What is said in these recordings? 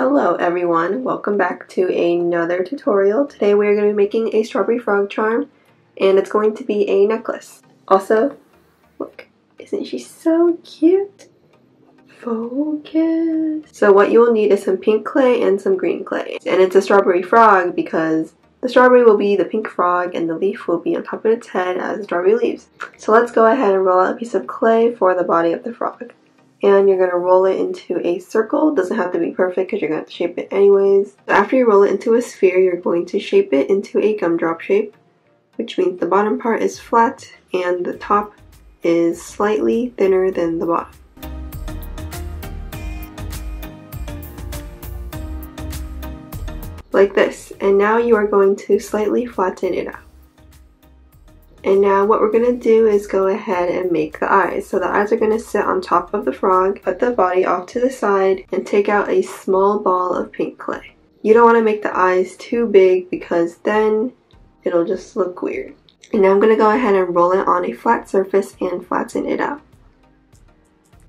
Hello everyone, welcome back to another tutorial. Today we are going to be making a strawberry frog charm, and it's going to be a necklace. Also, look, isn't she so cute? Focus! So what you will need is some pink clay and some green clay. And it's a strawberry frog because the strawberry will be the pink frog and the leaf will be on top of its head as strawberry leaves. So let's go ahead and roll out a piece of clay for the body of the frog. And you're going to roll it into a circle. It doesn't have to be perfect because you're going to have to shape it anyways. After you roll it into a sphere, you're going to shape it into a gumdrop shape, which means the bottom part is flat and the top is slightly thinner than the bottom. Like this. And now you are going to slightly flatten it out. And now what we're going to do is go ahead and make the eyes. So the eyes are going to sit on top of the frog, put the body off to the side, and take out a small ball of pink clay. You don't want to make the eyes too big because then it'll just look weird. And now I'm going to go ahead and roll it on a flat surface and flatten it out.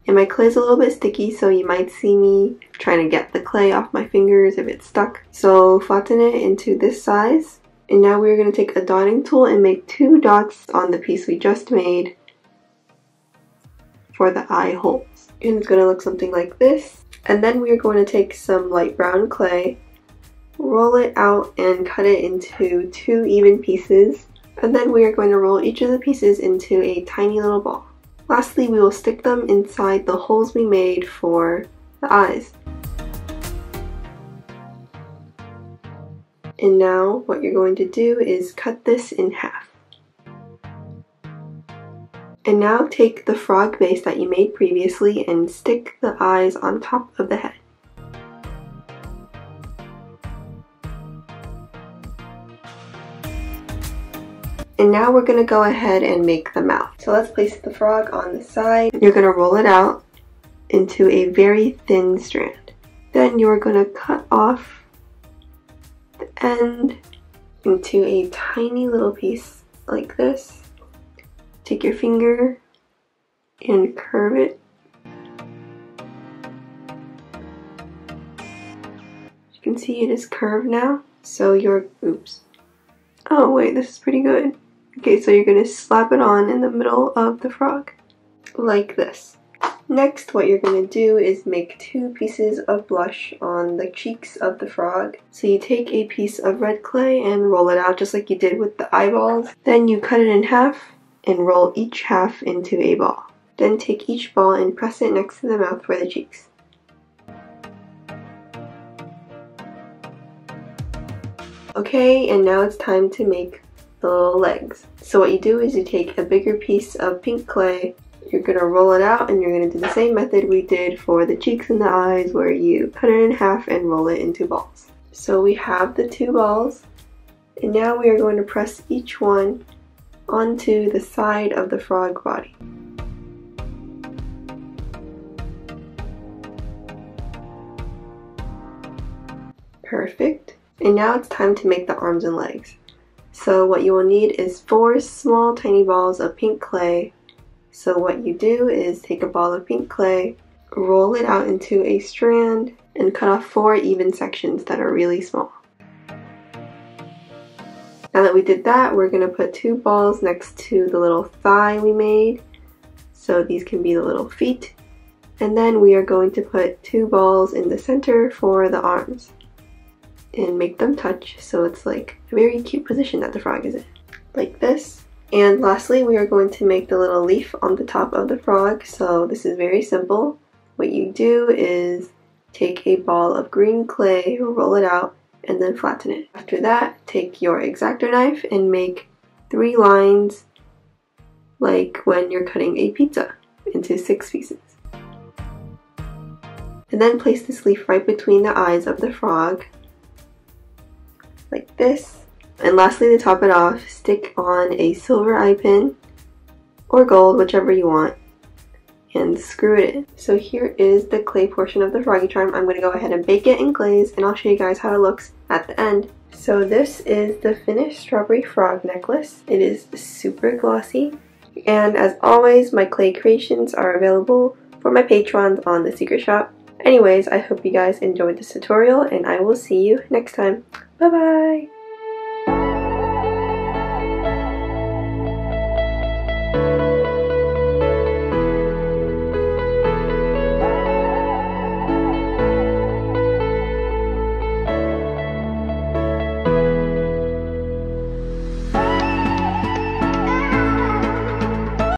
And my clay is a little bit sticky, so you might see me trying to get the clay off my fingers if it's stuck. So flatten it into this size. And now we're going to take a dotting tool and make 2 dots on the piece we just made for the eye holes. And it's going to look something like this. And then we're going to take some light brown clay, roll it out and cut it into 2 even pieces. And then we are going to roll each of the pieces into a tiny little ball. Lastly, we will stick them inside the holes we made for the eyes. And now what you're going to do is cut this in half. And now take the frog base that you made previously and stick the eyes on top of the head. And now we're going to go ahead and make the mouth. So let's place the frog on the side. You're going to roll it out into a very thin strand. Then you're going to cut off end into a tiny little piece like this. Take your finger and curve it. You can see it is curved now. So oh wait, this is pretty good. Okay, so you're going to slap it on in the middle of the frog like this. Next, what you're going to do is make 2 pieces of blush on the cheeks of the frog. So you take a piece of red clay and roll it out just like you did with the eyeballs. Then you cut it in half and roll each half into a ball. Then take each ball and press it next to the mouth for the cheeks. Okay, and now it's time to make the little legs. So what you do is you take a bigger piece of pink clay. You're going to roll it out and you're going to do the same method we did for the cheeks and the eyes where you cut it in half and roll it into balls. So we have the 2 balls and now we are going to press each one onto the side of the frog body. Perfect. And now it's time to make the arms and legs. So what you will need is 4 small tiny balls of pink clay. So what you do is take a ball of pink clay, roll it out into a strand, and cut off 4 even sections that are really small. Now that we did that, we're going to put 2 balls next to the little thigh we made. So these can be the little feet. And then we are going to put 2 balls in the center for the arms. And make them touch so it's like a very cute position that the frog is in. Like this. And lastly, we are going to make the little leaf on the top of the frog. So this is very simple. What you do is take a ball of green clay, roll it out, and then flatten it. After that, take your X-Acto knife and make 3 lines like when you're cutting a pizza into 6 pieces. And then place this leaf right between the eyes of the frog, like this. And lastly, to top it off, stick on a silver eye pin or gold, whichever you want, and screw it in. So here is the clay portion of the froggy charm. I'm going to go ahead and bake it in glaze and I'll show you guys how it looks at the end. So this is the finished strawberry frog necklace. It is super glossy. And as always, my clay creations are available for my patrons on the secret shop. Anyways, I hope you guys enjoyed this tutorial, and I will see you next time. Bye bye!